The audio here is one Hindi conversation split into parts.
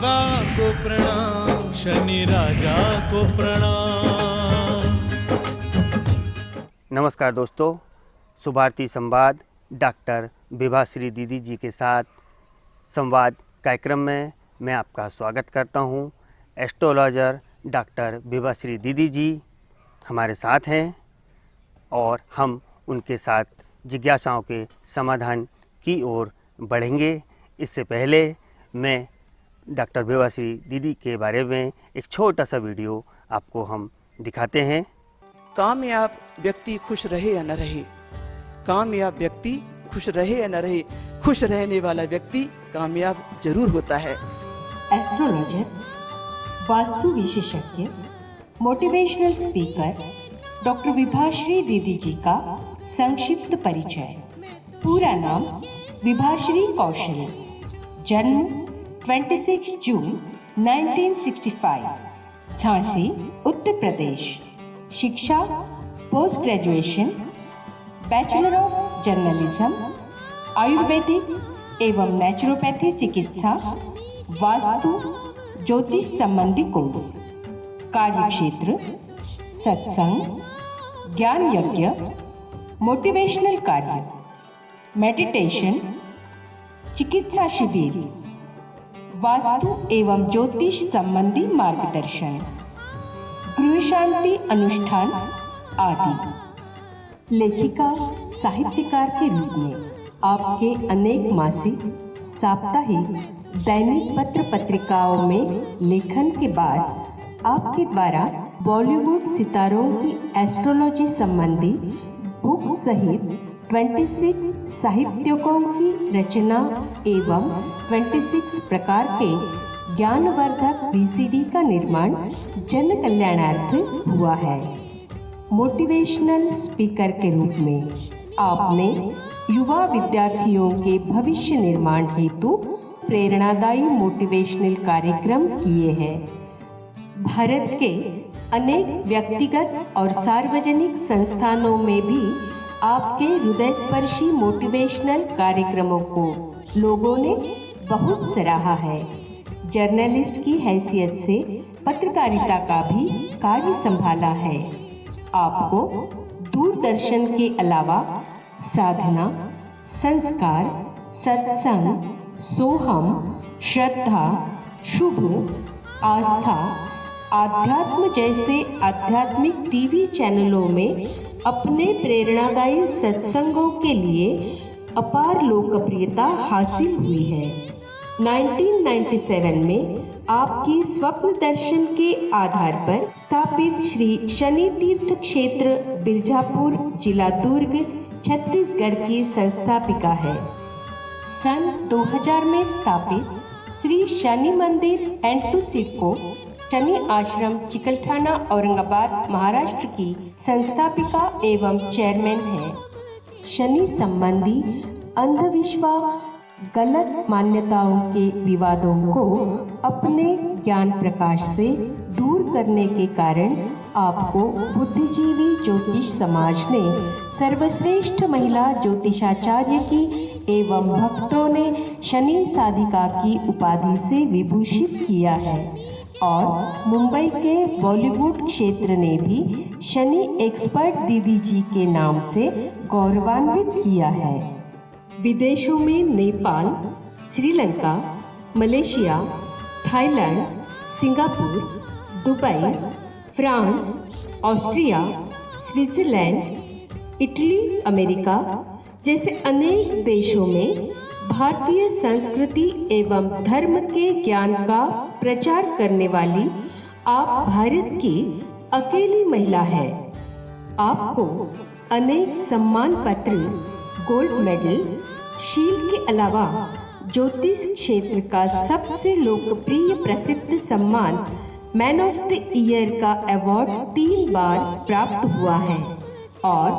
देवा को प्रणाम, शनि राजा को प्रणाम। नमस्कार दोस्तों, सुभारती संवाद डॉक्टर विभाश्री दीदी जी के साथ संवाद कार्यक्रम में मैं आपका स्वागत करता हूं। एस्ट्रोलॉजर डॉक्टर विभाश्री दीदी जी हमारे साथ हैं और हम उनके साथ जिज्ञासाओं के समाधान की ओर बढ़ेंगे। इससे पहले मैं डॉक्टर विभाश्री दीदी के बारे में एक छोटा सा वीडियो आपको हम दिखाते हैं। कामयाब व्यक्ति खुश रहे या न रहे, कामयाब व्यक्ति खुश रहे या न रहे, खुश रहने वाला व्यक्ति कामयाब जरूर होता है। एस्ट्रोलॉजर, वास्तु विशेषज्ञ, मोटिवेशनल स्पीकर डॉक्टर विभाश्री दीदी जी का संक्षिप्त परिचय। पूरा नाम विभाश्री कौशल, जन्म 26 जून 1965, झांसी उत्तर प्रदेश। शिक्षा post graduation, bachelor of journalism, Ayurvedic एवं नेचुरोपैथी चिकित्सा, वास्तु ज्योतिष संबंधी कोर्स। कार्यक्षेत्र सत्संग, ज्ञान यज्ञ, मोटिवेशनल कार्य, मेडिटेशन, चिकित्सा शिविर, वास्तु एवं ज्योतिष संबंधी मार्गदर्शन, गृह शांति अनुष्ठान आदि। लेखिका, साहित्यकार के रूप में आपके अनेक मासिक, साप्ताहिक, दैनिक पत्र पत्रिकाओं में लेखन के बाद आपके द्वारा बॉलीवुड सितारों की एस्ट्रोलॉजी संबंधी बुक सहित 26 साहित्यों की रचना एवं 26 प्रकार के ज्ञानवर्धक VCD का निर्माण जन कल्याणार्थ हुआ है। मोटिवेशनल स्पीकर के रूप में आपने युवा विद्यार्थियों के भविष्य निर्माण हेतु प्रेरणादायी मोटिवेशनल कार्यक्रम किए हैं। भारत के अनेक व्यक्तिगत और सार्वजनिक संस्थानों में भी आपके हृदयस्पर्शी मोटिवेशनल कार्यक्रमों को लोगों ने बहुत सराहा है। जर्नलिस्ट की हैसियत से पत्रकारिता का भी कार्य संभाला है। आपको दूरदर्शन के अलावा साधना, संस्कार, सत्संग, सोहम, श्रद्धा, शुभ, आस्था, आध्यात्म जैसे आध्यात्मिक टीवी चैनलों में अपने प्रेरणादायी सत्संगों के लिए अपार लोकप्रियता हासिल हुई है। 1997 में आपकी स्वप्न दर्शन के आधार पर स्थापित श्री शनि तीर्थ क्षेत्र बिरजापुर, जिला दुर्ग, छत्तीसगढ़ की संस्थापिका है। सन 2000 में स्थापित श्री शनि मंदिर एंड टू सिडको शनि आश्रम चिकलठाना, औरंगाबाद, महाराष्ट्र की संस्थापिका एवं चेयरमैन है। शनि संबंधी अंधविश्वास, गलत मान्यताओं के विवादों को अपने ज्ञान प्रकाश से दूर करने के कारण आपको बुद्धिजीवी ज्योतिष समाज ने सर्वश्रेष्ठ महिला ज्योतिषाचार्य की एवं भक्तों ने शनि साधिका की उपाधि से विभूषित किया है और मुंबई के बॉलीवुड क्षेत्र ने भी शनि एक्सपर्ट दीदी जी के नाम से गौरवान्वित किया है। विदेशों में Nepal, Sri Lanka, Malaysia, Thailand, Singapore, Dubai, France, Austria, Switzerland, Italy, America जैसे अनेक देशों में भारतीय संस्कृति एवं धर्म के ज्ञान का प्रचार करने वाली आप भारत की अकेली महिला है। आपको अनेक सम्मान पत्र, गोल्ड मेडल, शील्ड के अलावा ज्योतिष क्षेत्र का सबसे लोकप्रिय प्रसिद्ध सम्मान मैन ऑफ द ईयर का अवार्ड 3 बार प्राप्त हुआ है और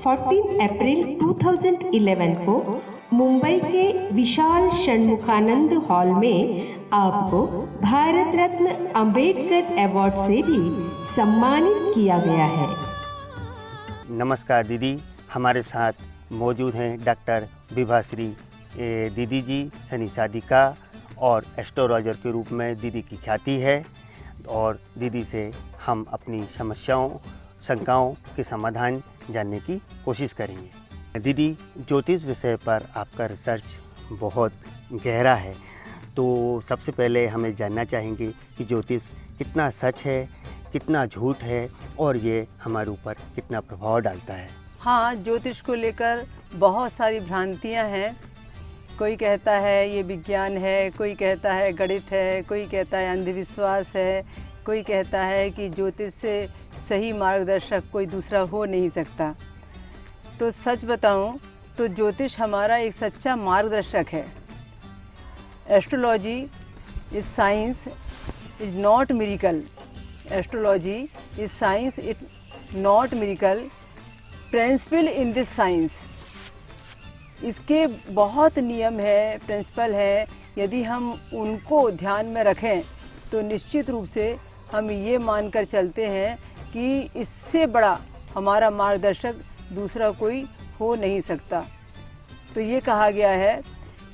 14 अप्रैल 2011 को मुंबई के विशाल षणमुखानंद हॉल में आपको भारत रत्न अंबेडकर अवार्ड से भी सम्मानित किया गया है। नमस्कार दीदी, हमारे साथ मौजूद हैं डॉक्टर विभाश्री दीदी जी, शनि साधिका, और एस्ट्रोलॉजर के रूप में दीदी की ख्याति है और दीदी से हम अपनी समस्याओं शंकाओं के समाधान जानने की कोशिश करेंगे। दीदी, ज्योतिष विषय पर आपका रिसर्च बहुत गहरा है, तो सबसे पहले हमें जानना चाहेंगे कि ज्योतिष कितना सच है, कितना झूठ है और ये हमारे ऊपर कितना प्रभाव डालता है। हाँ, ज्योतिष को लेकर बहुत सारी भ्रांतियाँ हैं। कोई कहता है ये विज्ञान है, कोई कहता है गणित है, कोई कहता है अंधविश्वास है, कोई कहता है कि ज्योतिष से सही मार्गदर्शक कोई दूसरा हो नहीं सकता। तो सच बताऊं तो ज्योतिष हमारा एक सच्चा मार्गदर्शक है। Astrology is science, is not miracle. Astrology is science, it not miracle. Principle in this science, इसके बहुत नियम है, प्रिंसिपल है। यदि हम उनको ध्यान में रखें तो निश्चित रूप से हम ये मानकर चलते हैं कि इससे बड़ा हमारा मार्गदर्शक दूसरा कोई हो नहीं सकता। तो ये कहा गया है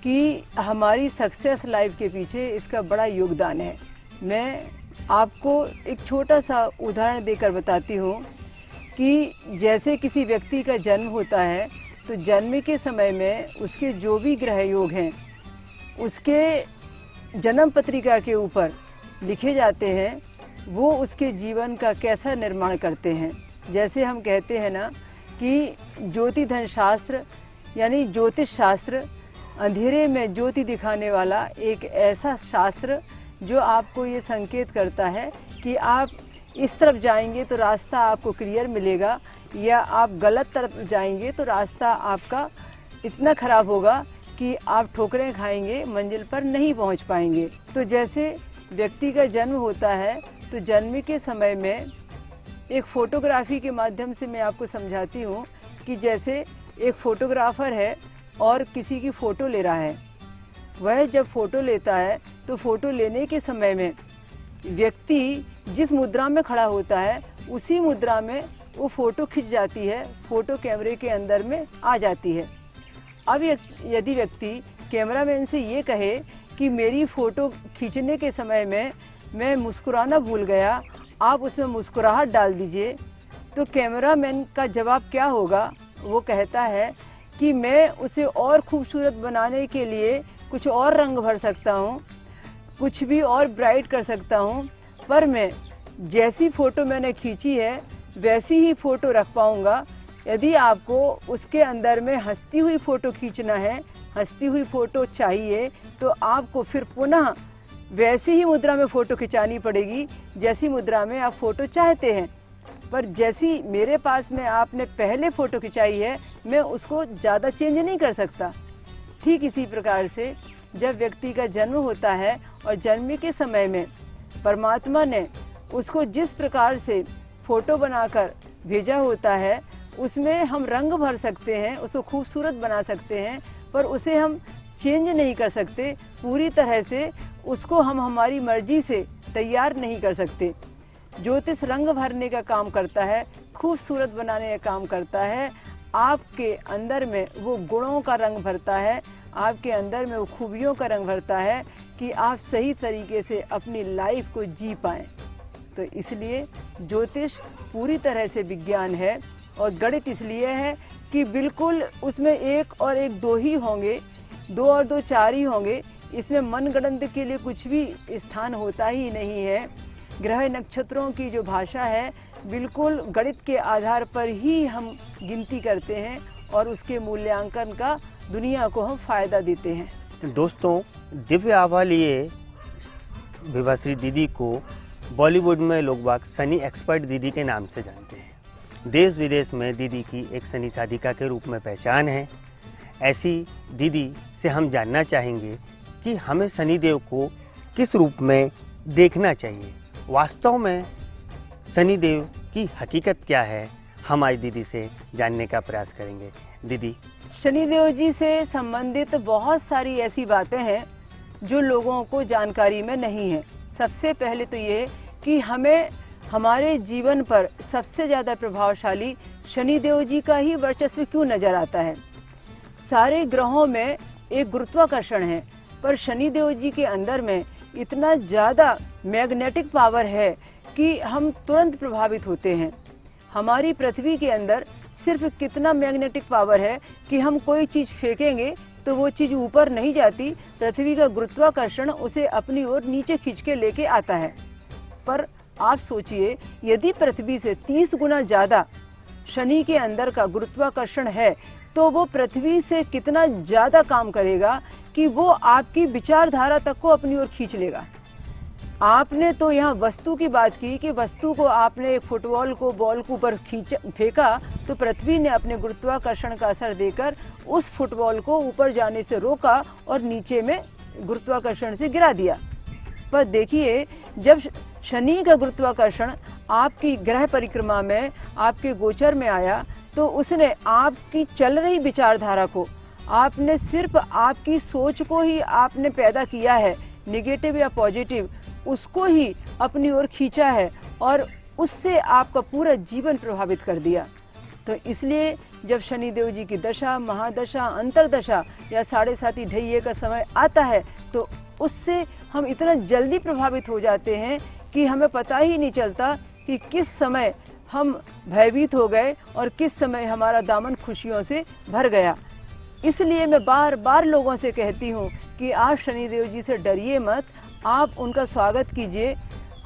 कि हमारी सक्सेस लाइफ के पीछे इसका बड़ा योगदान है। मैं आपको एक छोटा सा उदाहरण देकर बताती हूँ कि जैसे किसी व्यक्ति का जन्म होता है तो जन्म के समय में उसके जो भी ग्रह योग हैं उसके जन्म पत्रिका के ऊपर लिखे जाते हैं, वो उसके जीवन का कैसा निर्माण करते हैं। जैसे हम कहते हैं ना कि ज्योतिधन शास्त्र यानी ज्योतिष शास्त्र, अंधेरे में ज्योति दिखाने वाला एक ऐसा शास्त्र जो आपको ये संकेत करता है कि आप इस तरफ जाएंगे तो रास्ता आपको क्लियर मिलेगा, या आप गलत तरफ जाएंगे तो रास्ता आपका इतना खराब होगा कि आप ठोकरें खाएंगे, मंजिल पर नहीं पहुंच पाएंगे। तो जैसे व्यक्ति का जन्म होता है तो जन्म के समय में एक फोटोग्राफी के माध्यम से मैं आपको समझाती हूँ कि जैसे एक फोटोग्राफर है और किसी की फ़ोटो ले रहा है। वह जब फ़ोटो लेता है तो फ़ोटो लेने के समय में व्यक्ति जिस मुद्रा में खड़ा होता है उसी मुद्रा में वो फ़ोटो खिंच जाती है, फ़ोटो कैमरे के अंदर में आ जाती है। अब यदि व्यक्ति कैमरामैन से ये कहे कि मेरी फ़ोटो खींचने के समय में मैं मुस्कुराना भूल गया, आप उसमें मुस्कुराहट डाल दीजिए, तो कैमरामैन का जवाब क्या होगा? वो कहता है कि मैं उसे और खूबसूरत बनाने के लिए कुछ और रंग भर सकता हूँ, कुछ भी और ब्राइट कर सकता हूँ, पर मैं जैसी फ़ोटो मैंने खींची है वैसी ही फ़ोटो रख पाऊँगा। यदि आपको उसके अंदर में हंसती हुई फ़ोटो खींचना है, हंसती हुई फ़ोटो चाहिए, तो आपको फिर पुनः वैसी ही मुद्रा में फ़ोटो खिंचानी पड़ेगी जैसी मुद्रा में आप फ़ोटो चाहते हैं। पर जैसी मेरे पास में आपने पहले फ़ोटो खिंचाई है, मैं उसको ज़्यादा चेंज नहीं कर सकता। ठीक इसी प्रकार से जब व्यक्ति का जन्म होता है और जन्म के समय में परमात्मा ने उसको जिस प्रकार से फ़ोटो बनाकर भेजा होता है उसमें हम रंग भर सकते हैं, उसको खूबसूरत बना सकते हैं, पर उसे हम चेंज नहीं कर सकते। पूरी तरह से उसको हम हमारी मर्जी से तैयार नहीं कर सकते। ज्योतिष रंग भरने का काम करता है, खूबसूरत बनाने का काम करता है। आपके अंदर में वो गुणों का रंग भरता है, आपके अंदर में वो खूबियों का रंग भरता है कि आप सही तरीके से अपनी लाइफ को जी पाएँ। तो इसलिए ज्योतिष पूरी तरह से विज्ञान है और गणित इसलिए है कि बिल्कुल उसमें 1 और 1 2 ही होंगे, 2 और 2 4 ही होंगे। इसमें मनगढ़ंत के लिए कुछ भी स्थान होता ही नहीं है। ग्रह नक्षत्रों की जो भाषा है बिल्कुल गणित के आधार पर ही हम गिनती करते हैं और उसके मूल्यांकन का दुनिया को हम फ़ायदा देते हैं। दोस्तों, दिव्य आभा लिए विभाश्री दीदी को बॉलीवुड में लोग बाग सनी एक्सपर्ट दीदी के नाम से जानते हैं। देश विदेश में दीदी की एक सनी साधिका के रूप में पहचान है। ऐसी दीदी से हम जानना चाहेंगे कि हमें शनिदेव को किस रूप में देखना चाहिए, वास्तव में शनिदेव की हकीकत क्या है, हम आज दीदी से जानने का प्रयास करेंगे। दीदी, शनिदेव जी से संबंधित बहुत सारी ऐसी बातें हैं जो लोगों को जानकारी में नहीं है। सबसे पहले तो ये कि हमें हमारे जीवन पर सबसे ज़्यादा प्रभावशाली शनिदेव जी का ही वर्चस्व क्यों नज़र आता है। सारे ग्रहों में एक गुरुत्वाकर्षण है, पर शनिदेव जी के अंदर में इतना ज़्यादा मैग्नेटिक पावर है कि हम तुरंत प्रभावित होते हैं। हमारी पृथ्वी के अंदर सिर्फ कितना मैग्नेटिक पावर है कि हम कोई चीज़ फेंकेंगे तो वो चीज़ ऊपर नहीं जाती, पृथ्वी का गुरुत्वाकर्षण उसे अपनी ओर नीचे खींच के लेके आता है। पर आप सोचिए, यदि पृथ्वी से 30 गुना ज़्यादा शनि के अंदर का गुरुत्वाकर्षण है तो वो पृथ्वी से कितना ज़्यादा काम करेगा कि वो आपकी विचारधारा तक को अपनी ओर खींच लेगा। आपने तो यहाँ वस्तु की बात की कि वस्तु को आपने एक फुटबॉल को बॉल के ऊपर फेंका तो पृथ्वी ने अपने गुरुत्वाकर्षण का असर देकर उस फुटबॉल को ऊपर जाने से रोका और नीचे में गुरुत्वाकर्षण से गिरा दिया। पर देखिए, जब शनि का गुरुत्वाकर्षण आपकी ग्रह परिक्रमा में आपके गोचर में आया तो उसने आपकी चल रही विचारधारा को, आपने सिर्फ आपकी सोच को ही आपने पैदा किया है, निगेटिव या पॉजिटिव, उसको ही अपनी ओर खींचा है और उससे आपका पूरा जीवन प्रभावित कर दिया। तो इसलिए जब शनिदेव जी की दशा, महादशा, अंतरदशा या 7.5 ढैये का समय आता है तो उससे हम इतना जल्दी प्रभावित हो जाते हैं कि हमें पता ही नहीं चलता कि किस समय हम भयभीत हो गए और किस समय हमारा दामन खुशियों से भर गया। इसलिए मैं बार बार लोगों से कहती हूँ कि आप शनिदेव जी से डरिए मत, आप उनका स्वागत कीजिए।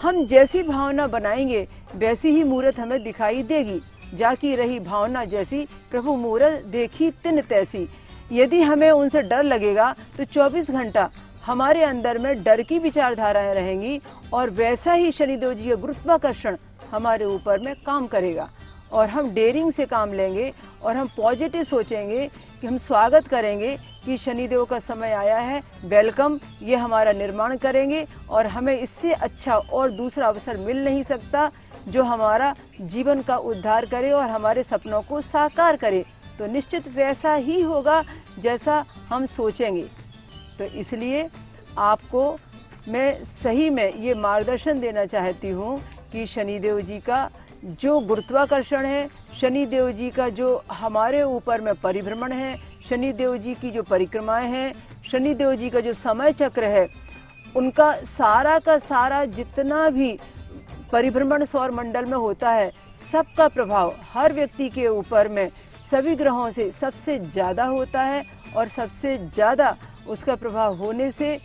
हम जैसी भावना बनाएंगे वैसी ही मूर्त हमें दिखाई देगी। जाकी रही भावना जैसी, प्रभु मूरत देखी तिन तैसी। यदि हमें उनसे डर लगेगा तो 24 घंटा हमारे अंदर में डर की विचारधाराएं रहेंगी और वैसा ही शनिदेव जी का गुरुत्वाकर्षण हमारे ऊपर में काम करेगा और हम डेयरिंग से काम लेंगे और हम पॉजिटिव सोचेंगे कि हम स्वागत करेंगे कि शनिदेव का समय आया है, वेलकम, ये हमारा निर्माण करेंगे और हमें इससे अच्छा और दूसरा अवसर मिल नहीं सकता जो हमारा जीवन का उद्धार करे और हमारे सपनों को साकार करे। तो निश्चित वैसा ही होगा जैसा हम सोचेंगे। तो इसलिए आपको मैं सही में ये मार्गदर्शन देना चाहती हूँ कि शनिदेव जी का जो गुरुत्वाकर्षण है, शनिदेव जी का जो हमारे ऊपर में परिभ्रमण है, शनिदेव जी की जो परिक्रमाएं हैं, शनिदेव जी का जो समय चक्र है, उनका सारा का सारा जितना भी परिभ्रमण सौर मंडल में होता है, सबका प्रभाव हर व्यक्ति के ऊपर में सभी ग्रहों से सबसे ज़्यादा होता है और सबसे ज़्यादा उसका प्रभाव होने से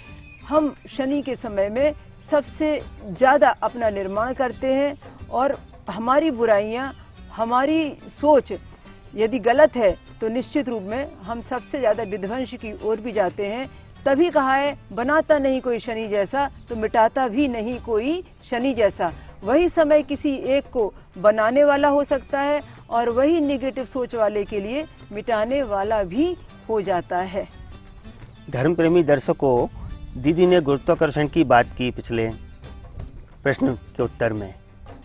हम शनि के समय में सबसे ज़्यादा अपना निर्माण करते हैं और हमारी बुराइयां, हमारी सोच यदि गलत है तो निश्चित रूप में हम सबसे ज़्यादा विध्वंस की ओर भी जाते हैं। तभी कहा है, बनाता नहीं कोई शनि जैसा तो मिटाता भी नहीं कोई शनि जैसा। वही समय किसी एक को बनाने वाला हो सकता है और वही निगेटिव सोच वाले के लिए मिटाने वाला भी हो जाता है। धर्म प्रेमी दर्शकों, दीदी ने गुरुत्वाकर्षण की बात की पिछले प्रश्न के उत्तर में।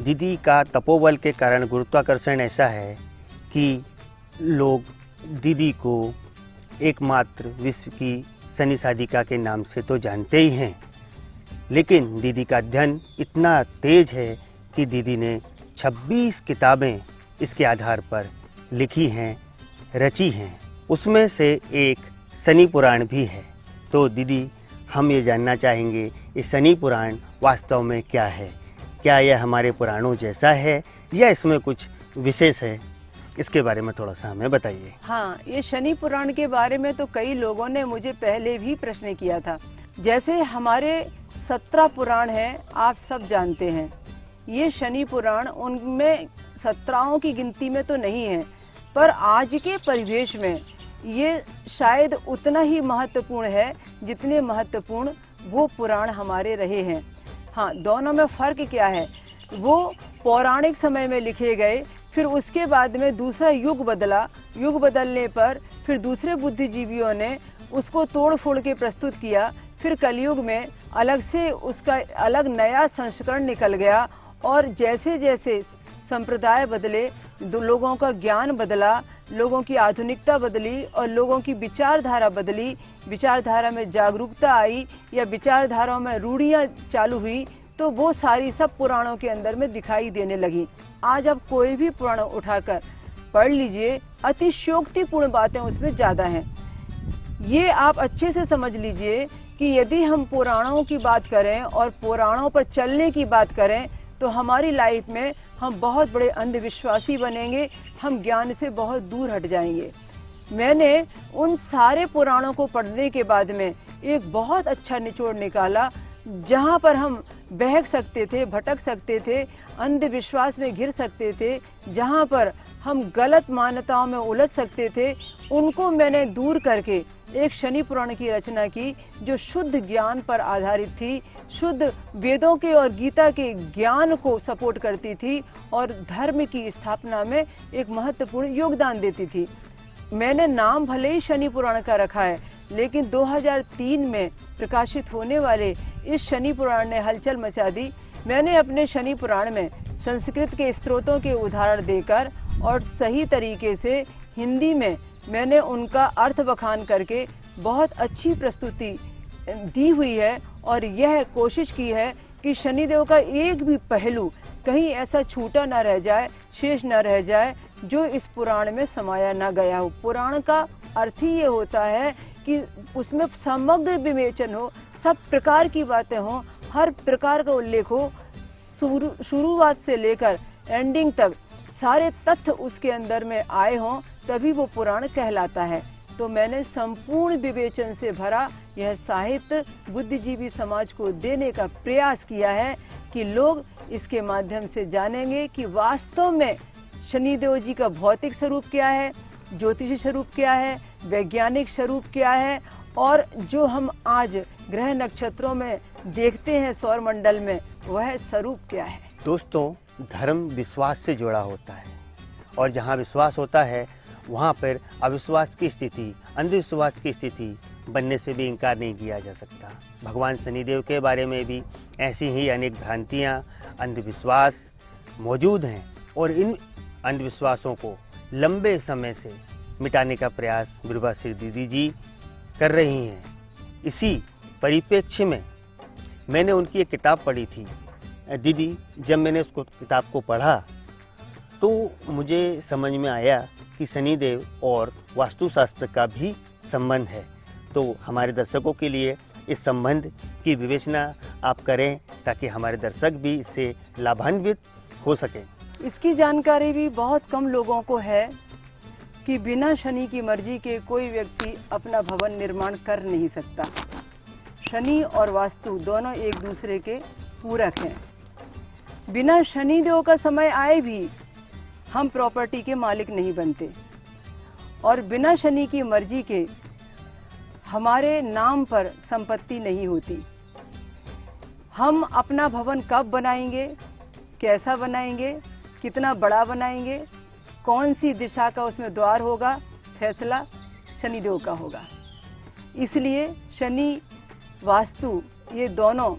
दीदी का तपोबल के कारण गुरुत्वाकर्षण ऐसा है कि लोग दीदी को एकमात्र विश्व की शनि साधिका के नाम से तो जानते ही हैं, लेकिन दीदी का अध्ययन इतना तेज है कि दीदी ने 26 किताबें इसके आधार पर लिखी हैं, रची हैं। उसमें से एक शनि पुराण भी है। तो दीदी, हम ये जानना चाहेंगे ये शनि पुराण वास्तव में क्या है? क्या यह हमारे पुराणों जैसा है या इसमें कुछ विशेष है? इसके बारे में थोड़ा सा हमें बताइए। हाँ, ये शनि पुराण के बारे में तो कई लोगों ने मुझे पहले भी प्रश्न किया था। जैसे हमारे 17 पुराण हैं, आप सब जानते हैं। ये शनि पुराण उनमें 17 की गिनती में तो नहीं है, पर आज के परिवेश में ये शायद उतना ही महत्वपूर्ण है जितने महत्वपूर्ण वो पुराण हमारे रहे हैं। हाँ, दोनों में फ़र्क क्या है? वो पौराणिक समय में लिखे गए, फिर उसके बाद में दूसरा युग बदला। युग बदलने पर फिर दूसरे बुद्धिजीवियों ने उसको तोड़ फोड़ के प्रस्तुत किया। फिर कलयुग में अलग से उसका अलग नया संस्करण निकल गया और जैसे जैसे संप्रदाय बदले, लोगों का ज्ञान बदला, लोगों की आधुनिकता बदली और लोगों की विचारधारा बदली, विचारधारा में जागरूकता आई या विचारधाराओं में रूढ़ियाँ चालू हुई, तो वो सारी सब पुराणों के अंदर में दिखाई देने लगी। आज आप कोई भी पुराण उठाकर पढ़ लीजिए, अतिशयोक्तिपूर्ण बातें उसमें ज़्यादा हैं। ये आप अच्छे से समझ लीजिए कि यदि हम पुराणों की बात करें और पुराणों पर चलने की बात करें तो हमारी लाइफ में हम बहुत बड़े अंधविश्वासी बनेंगे, हम ज्ञान से बहुत दूर हट जाएंगे। मैंने उन सारे पुराणों को पढ़ने के बाद में एक बहुत अच्छा निचोड़ निकाला, जहाँ पर हम बहक सकते थे, भटक सकते थे, अंधविश्वास में घिर सकते थे, जहाँ पर हम गलत मान्यताओं में उलझ सकते थे, उनको मैंने दूर करके एक शनि पुराण की रचना की जो शुद्ध ज्ञान पर आधारित थी, शुद्ध वेदों के और गीता के ज्ञान को सपोर्ट करती थी और धर्म की स्थापना में एक महत्वपूर्ण योगदान देती थी। मैंने नाम भले ही शनि पुराण का रखा है, लेकिन 2003 में प्रकाशित होने वाले इस शनि पुराण ने हलचल मचा दी। मैंने अपने शनि पुराण में संस्कृत के स्त्रोतों के उदाहरण देकर और सही तरीके से हिंदी में मैंने उनका अर्थ बखान करके बहुत अच्छी प्रस्तुति दी हुई है और यह कोशिश की है कि शनिदेव का एक भी पहलू कहीं ऐसा छूटा ना रह जाए, शेष ना रह जाए जो इस पुराण में समाया ना गया हो। पुराण का अर्थ ही ये होता है कि उसमें समग्र विवेचन हो, सब प्रकार की बातें हो, हर प्रकार का उल्लेख हो, शुरुआत से लेकर एंडिंग तक सारे तथ्य उसके अंदर में आए हों, तभी वो पुराण कहलाता है। तो मैंने संपूर्ण विवेचन से भरा यह साहित्य बुद्धिजीवी समाज को देने का प्रयास किया है कि लोग इसके माध्यम से जानेंगे कि वास्तव में शनिदेव जी का भौतिक स्वरूप क्या है, ज्योतिषी स्वरूप क्या है, वैज्ञानिक स्वरूप क्या है, और जो हम आज ग्रह नक्षत्रों में देखते हैं सौर मंडल में, वह स्वरूप क्या है। दोस्तों, धर्म विश्वास से जुड़ा होता है और जहाँ विश्वास होता है वहाँ पर अविश्वास की स्थिति, अंधविश्वास की स्थिति बनने से भी इनकार नहीं किया जा सकता। भगवान शनिदेव के बारे में भी ऐसी ही अनेक भ्रांतियाँ, अंधविश्वास मौजूद हैं और इन अंधविश्वासों को लंबे समय से मिटाने का प्रयास विभाश्री दीदी जी कर रही हैं। इसी परिप्रेक्ष्य में मैंने उनकी एक किताब पढ़ी थी। दीदी, जब मैंने उसको किताब को पढ़ा तो मुझे समझ में आया कि शनिदेव और वास्तुशास्त्र का भी संबंध है। तो हमारे दर्शकों के लिए इस संबंध की विवेचना आप करें ताकि हमारे दर्शक भी इससे लाभान्वित हो सकें। इसकी जानकारी भी बहुत कम लोगों को है कि बिना शनि की मर्जी के कोई व्यक्ति अपना भवन निर्माण कर नहीं सकता। शनि और वास्तु दोनों एक दूसरे के पूरक हैं। बिना शनिदेव का समय आए भी हम प्रॉपर्टी के मालिक नहीं बनते और बिना शनि की मर्जी के हमारे नाम पर संपत्ति नहीं होती। हम अपना भवन कब बनाएंगे, कैसा बनाएंगे, कितना बड़ा बनाएंगे, कौन सी दिशा का उसमें द्वार होगा, फैसला शनिदेव का होगा। इसलिए शनि वास्तु ये दोनों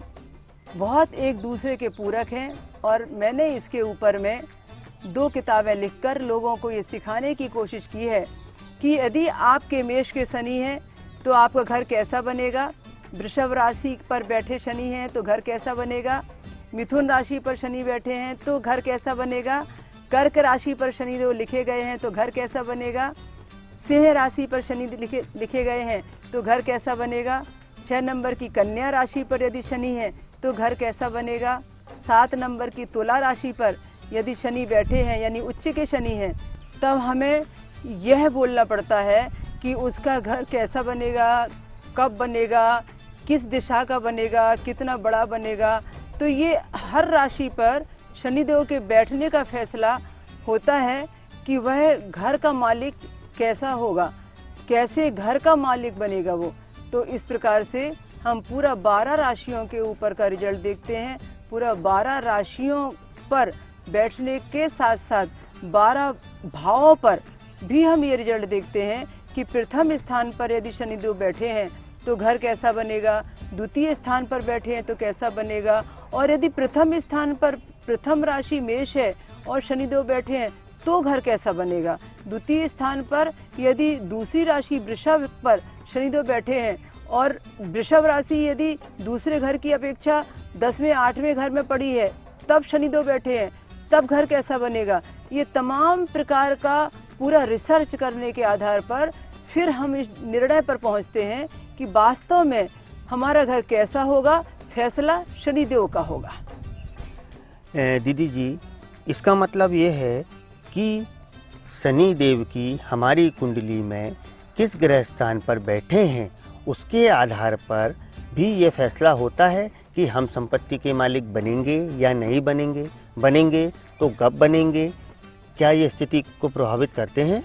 बहुत एक दूसरे के पूरक हैं और मैंने इसके ऊपर में 2 किताबें लिखकर लोगों को ये सिखाने की कोशिश की है कि यदि आपके मेष के शनि हैं तो आपका घर कैसा बनेगा, वृषभ राशि पर बैठे शनि हैं तो घर कैसा बनेगा, मिथुन राशि पर शनि बैठे हैं तो घर कैसा बनेगा, कर्क राशि पर शनिदेव लिखे गए हैं तो घर कैसा बनेगा, सिंह राशि पर शनि लिखे गए हैं तो घर कैसा बनेगा, 6 नंबर की कन्या राशि पर यदि शनि है तो घर कैसा बनेगा, 7 नंबर की तुला राशि पर यदि शनि बैठे हैं यानी उच्च के शनि हैं, तब हमें यह बोलना पड़ता है कि उसका घर कैसा बनेगा, कब बनेगा, किस दिशा का बनेगा, कितना बड़ा बनेगा। तो ये हर राशि पर शनिदेव के बैठने का फैसला होता है कि वह घर का मालिक कैसा होगा, कैसे घर का मालिक बनेगा वो। तो इस प्रकार से हम पूरा 12 राशियों के ऊपर का रिजल्ट देखते हैं। पूरा 12 राशियों पर बैठने के साथ साथ 12 भावों पर भी हम ये रिजल्ट देखते हैं कि प्रथम स्थान पर यदि शनिदेव बैठे हैं तो घर कैसा बनेगा, द्वितीय स्थान पर बैठे हैं तो कैसा बनेगा, और यदि प्रथम स्थान पर प्रथम राशि मेष है और शनिदेव बैठे हैं तो घर कैसा बनेगा, द्वितीय स्थान पर यदि दूसरी राशि वृषभ पर शनिदेव बैठे हैं और वृषभ राशि यदि दूसरे घर की अपेक्षा 10वें 8वें घर में पड़ी है तब शनिदेव बैठे हैं तब घर कैसा बनेगा। ये तमाम प्रकार का पूरा रिसर्च करने के आधार पर फिर हम इस निर्णय पर पहुंचते हैं कि वास्तव में हमारा घर कैसा होगा, फैसला शनिदेव का होगा। दीदी जी, इसका मतलब ये है कि शनि देव की हमारी कुंडली में किस ग्रह स्थान पर बैठे हैं उसके आधार पर भी ये फैसला होता है कि हम संपत्ति के मालिक बनेंगे या नहीं बनेंगे, बनेंगे तो कब बनेंगे, क्या ये स्थिति को प्रभावित करते हैं?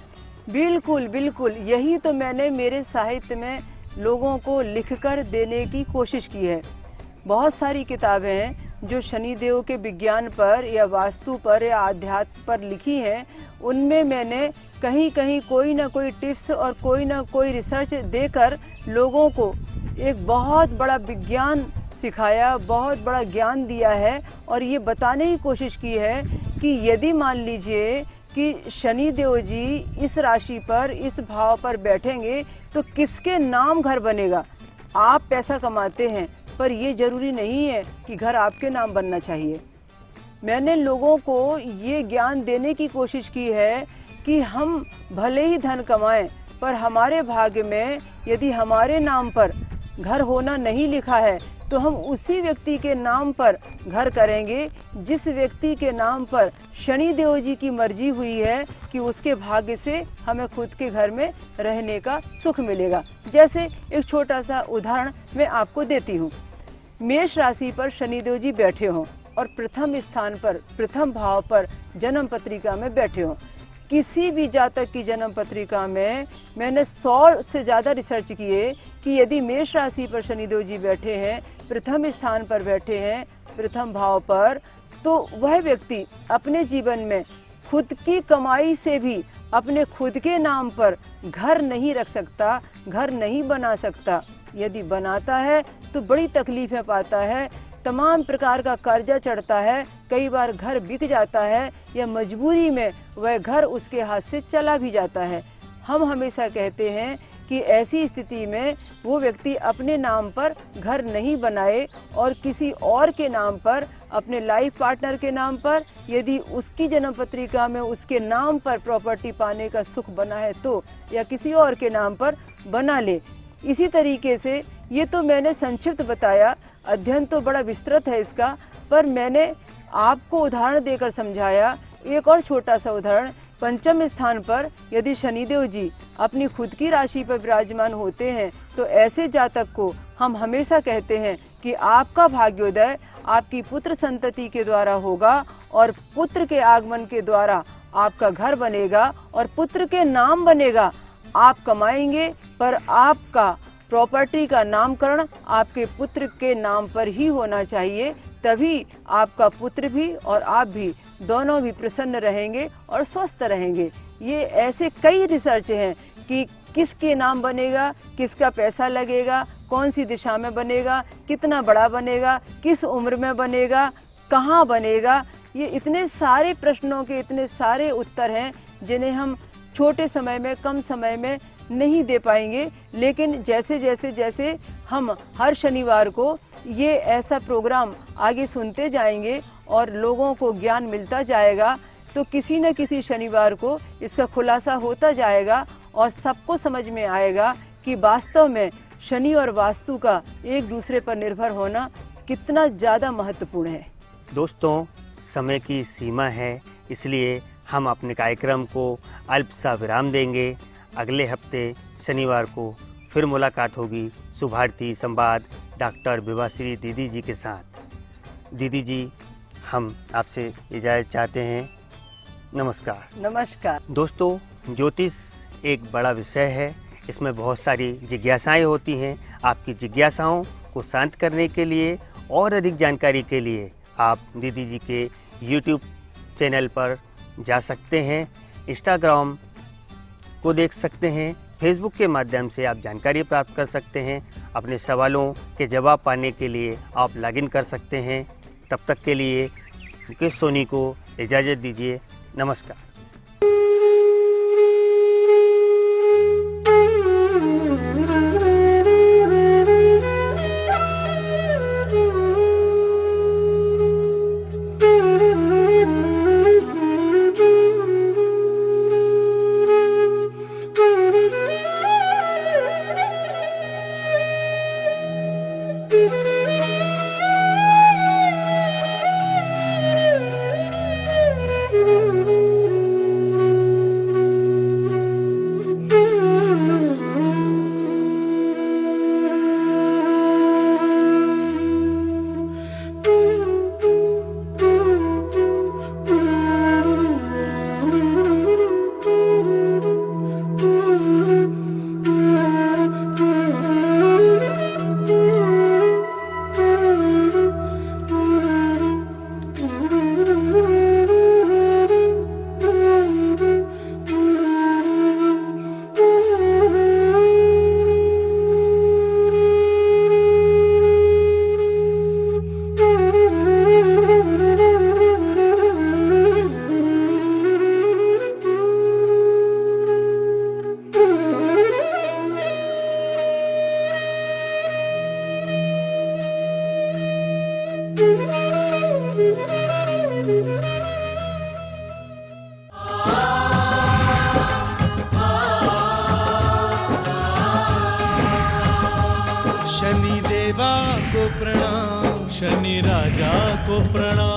बिल्कुल बिल्कुल, यही तो मैंने मेरे साहित्य में लोगों को लिखकर देने की कोशिश की है। बहुत सारी किताबें हैं जो शनिदेव के विज्ञान पर या वास्तु पर या आध्यात्म पर लिखी हैं, उनमें मैंने कहीं कहीं कोई ना कोई टिप्स और कोई ना कोई रिसर्च देकर लोगों को एक बहुत बड़ा विज्ञान सिखाया, बहुत बड़ा ज्ञान दिया है और ये बताने की कोशिश की है कि यदि मान लीजिए कि शनिदेव जी इस राशि पर, इस भाव पर बैठेंगे तो किसके नाम घर बनेगा। आप पैसा कमाते हैं पर ये जरूरी नहीं है कि घर आपके नाम बनना चाहिए। मैंने लोगों को ये ज्ञान देने की कोशिश की है कि हम भले ही धन कमाएं पर हमारे भाग्य में यदि हमारे नाम पर घर होना नहीं लिखा है तो हम उसी व्यक्ति के नाम पर घर करेंगे जिस व्यक्ति के नाम पर शनि देव जी की मर्जी हुई है कि उसके भाग्य से हमें खुद के घर में रहने का सुख मिलेगा। जैसे एक छोटा सा उदाहरण मैं आपको देती हूँ। मेष राशि पर शनिदेव जी बैठे हों और प्रथम स्थान पर, प्रथम भाव पर जन्म पत्रिका में बैठे हों। किसी भी जातक की जन्म पत्रिका में मैंने 100 से ज़्यादा रिसर्च किए कि यदि मेष राशि पर शनिदेव जी बैठे हैं, प्रथम स्थान पर बैठे हैं, प्रथम भाव पर, तो वह व्यक्ति अपने जीवन में खुद की कमाई से भी अपने खुद के नाम पर घर नहीं रख सकता, घर नहीं बना सकता। यदि बनाता है तो बड़ी तकलीफें पाता है, तमाम प्रकार का कर्जा चढ़ता है, कई बार घर बिक जाता है या मजबूरी में वह घर उसके हाथ से चला भी जाता है। हम हमेशा कहते हैं कि ऐसी स्थिति में वो व्यक्ति अपने नाम पर घर नहीं बनाए और किसी और के नाम पर, अपने लाइफ पार्टनर के नाम पर, यदि उसकी जन्म पत्रिका में उसके नाम पर प्रॉपर्टी पाने का सुख बना है तो, या किसी और के नाम पर बना ले। इसी तरीके से ये तो मैंने संक्षिप्त बताया, अध्ययन तो बड़ा विस्तृत है इसका, पर मैंने आपको उदाहरण देकर समझाया। एक और छोटा सा उदाहरण, पंचम स्थान पर यदि शनिदेव जी अपनी खुद की राशि पर विराजमान होते हैं तो ऐसे जातक को हम हमेशा कहते हैं कि आपका भाग्योदय आपकी पुत्र संतति के द्वारा होगा और पुत्र के आगमन के द्वारा आपका घर बनेगा और पुत्र के नाम बनेगा। आप कमाएंगे पर आपका प्रॉपर्टी का नामकरण आपके पुत्र के नाम पर ही होना चाहिए, तभी आपका पुत्र भी और आप भी दोनों भी प्रसन्न रहेंगे और स्वस्थ रहेंगे। ये ऐसे कई रिसर्च हैं कि किसके नाम बनेगा, किसका पैसा लगेगा, कौन सी दिशा में बनेगा, कितना बड़ा बनेगा, किस उम्र में बनेगा, कहाँ बनेगा। ये इतने सारे प्रश्नों के इतने सारे उत्तर हैं जिन्हें हम छोटे समय में, कम समय में नहीं दे पाएंगे। लेकिन जैसे जैसे जैसे हम हर शनिवार को ये ऐसा प्रोग्राम आगे सुनते जाएंगे और लोगों को ज्ञान मिलता जाएगा तो किसी न किसी शनिवार को इसका खुलासा होता जाएगा और सबको समझ में आएगा कि वास्तव में शनि और वास्तु का एक दूसरे पर निर्भर होना कितना ज़्यादा महत्वपूर्ण है। दोस्तों, समय की सीमा है, इसलिए हम अपने कार्यक्रम को अल्प सा विराम देंगे। अगले हफ्ते शनिवार को फिर मुलाकात होगी शुभारती संवाद डॉक्टर विभाश्री दीदी जी के साथ। दीदी जी, हम आपसे इजाज़त चाहते हैं। नमस्कार। नमस्कार। दोस्तों, ज्योतिष एक बड़ा विषय है, इसमें बहुत सारी जिज्ञासाएं होती हैं। आपकी जिज्ञासाओं को शांत करने के लिए और अधिक जानकारी के लिए आप दीदी जी के YouTube चैनल पर जा सकते हैं, इंस्टाग्राम को देख सकते हैं, फेसबुक के माध्यम से आप जानकारी प्राप्त कर सकते हैं। अपने सवालों के जवाब पाने के लिए आप लॉगिन कर सकते हैं। तब तक के लिए मुकेश सोनी को इजाज़त दीजिए। नमस्कार। शनि देवा को प्रणाम, शनि राजा को प्रणाम।